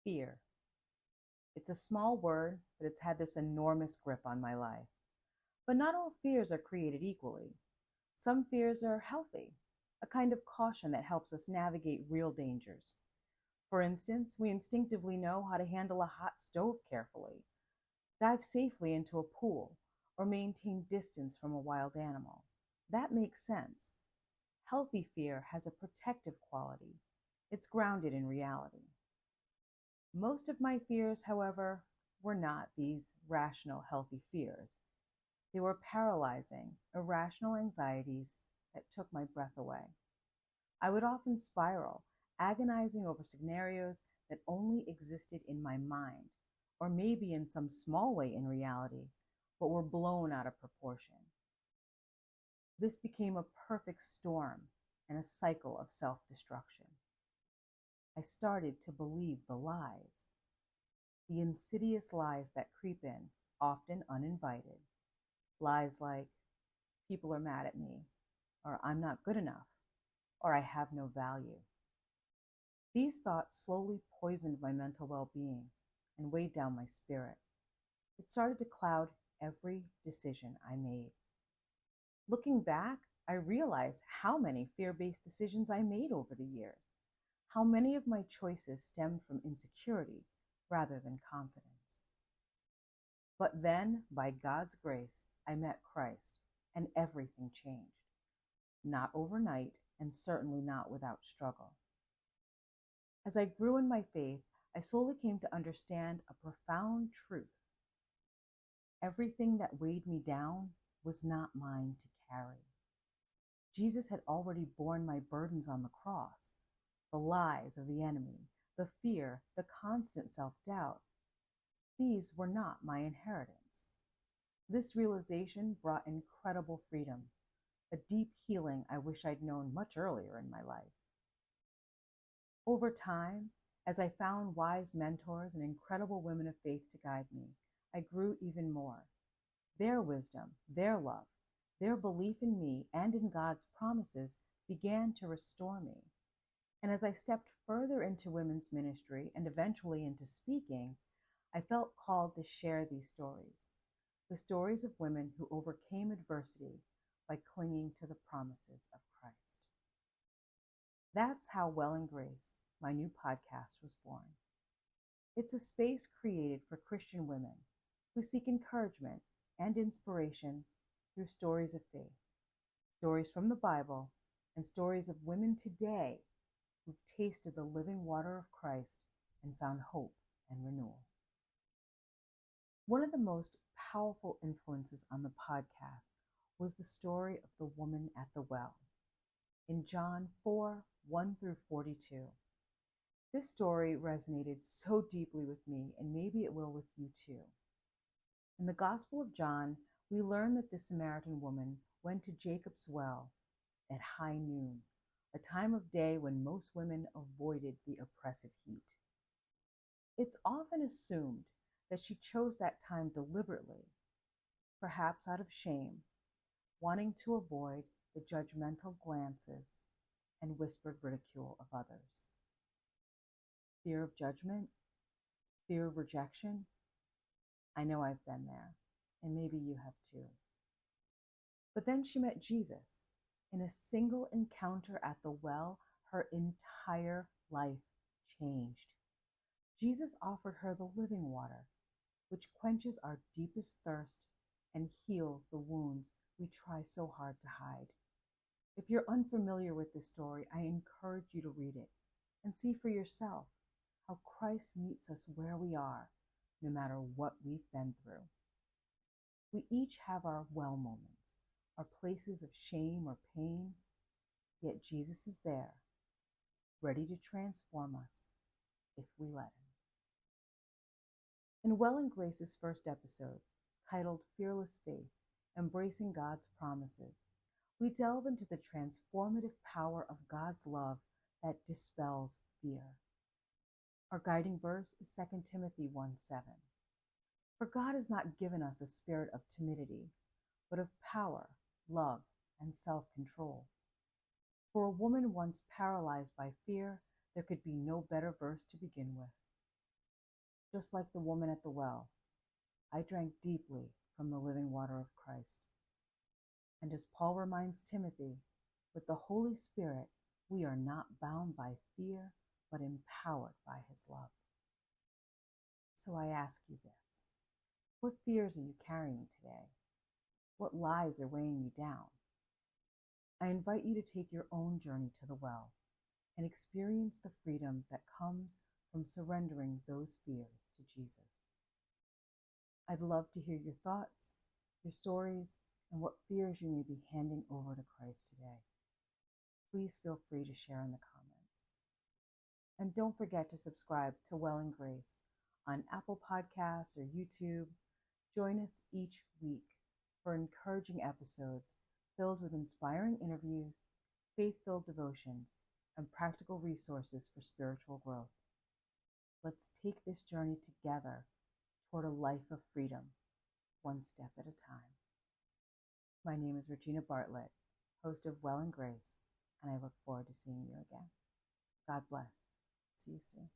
Fear. It's a small word, but it's had this enormous grip on my life. But not all fears are created equally. Some fears are healthy, a kind of caution that helps us navigate real dangers. For instance, we instinctively know how to handle a hot stove carefully, dive safely into a pool, or maintain distance from a wild animal. That makes sense. Healthy fear has a protective quality. It's grounded in reality. Most of my fears, however, were not these rational, healthy fears. They were paralyzing, irrational anxieties that took my breath away. I would often spiral, agonizing over scenarios that only existed in my mind, or maybe in some small way in reality, but were blown out of proportion. This became a perfect storm and a cycle of self destruction. I started to believe the lies, the insidious lies that creep in, often uninvited. Lies like, people are mad at me, or I'm not good enough, or I have no value. These thoughts slowly poisoned my mental well being and weighed down my spirit. It started to cloud every decision I made. Looking back, I realized how many fear based decisions I made over the years, how many of my choices stemmed from insecurity rather than confidence. But then, by God's grace, I met Christ, and everything changed. Not overnight, and certainly not without struggle. As I grew in my faith, I slowly came to understand a profound truth. Everything that weighed me down was not mine to carry. Jesus had already borne my burdens on the cross, the lies of the enemy, the fear, the constant self-doubt. These were not my inheritance. This realization brought incredible freedom, a deep healing I wish I'd known much earlier in my life. Over time, as I found wise mentors and incredible women of faith to guide me, I grew even more. Their wisdom, their love, their belief in me and in God's promises began to restore me. And as I stepped further into women's ministry and eventually into speaking, I felt called to share these stories, the stories of women who overcame adversity by clinging to the promises of Christ. That's how Well and Grace, my new podcast, was born. It's a space created for Christian women who seek encouragement and inspiration through stories of faith, stories from the Bible, and stories of women today who've tasted the living water of Christ and found hope and renewal. One of the most powerful influences on the podcast was the story of the woman at the well in John 4:1 through 42. This story resonated so deeply with me, and maybe it will with you too. In the Gospel of John, we learn that the Samaritan woman went to Jacob's well at high noon, a time of day when most women avoided the oppressive heat. It's often assumed that she chose that time deliberately, perhaps out of shame, wanting to avoid the judgmental glances and whispered ridicule of others. Fear of judgment, fear of rejection. I know I've been there, and maybe you have too. But then she met Jesus. In a single encounter at the well, her entire life changed. Jesus offered her the living water, which quenches our deepest thirst and heals the wounds we try so hard to hide. If you're unfamiliar with this story, I encourage you to read it and see for yourself how Christ meets us where we are, no matter what we've been through. We each have our well moments, our places of shame or pain, yet Jesus is there, ready to transform us if we let him. In Well and Grace's first episode, titled Fearless Faith, Embracing God's Promises, we delve into the transformative power of God's love that dispels fear. Our guiding verse is 2 Timothy 1:7. For God has not given us a spirit of timidity, but of power, love, and self-control. For a woman once paralyzed by fear, there could be no better verse to begin with. Just like the woman at the well, I drank deeply from the living water of Christ. And as Paul reminds Timothy, with the Holy Spirit, we are not bound by fear, but empowered by his love. So I ask you this: what fears are you carrying today? What lies are weighing you down? I invite you to take your own journey to the well and experience the freedom that comes from surrendering those fears to Jesus. I'd love to hear your thoughts, your stories, and what fears you may be handing over to Christ today. Please feel free to share in the comments. And don't forget to subscribe to Well and Grace on Apple Podcasts or YouTube. Join us each week for encouraging episodes filled with inspiring interviews, faith-filled devotions, and practical resources for spiritual growth. Let's take this journey together toward a life of freedom, one step at a time. My name is Regina Bartlett, host of Well and Grace, and I look forward to seeing you again. God bless. See you soon.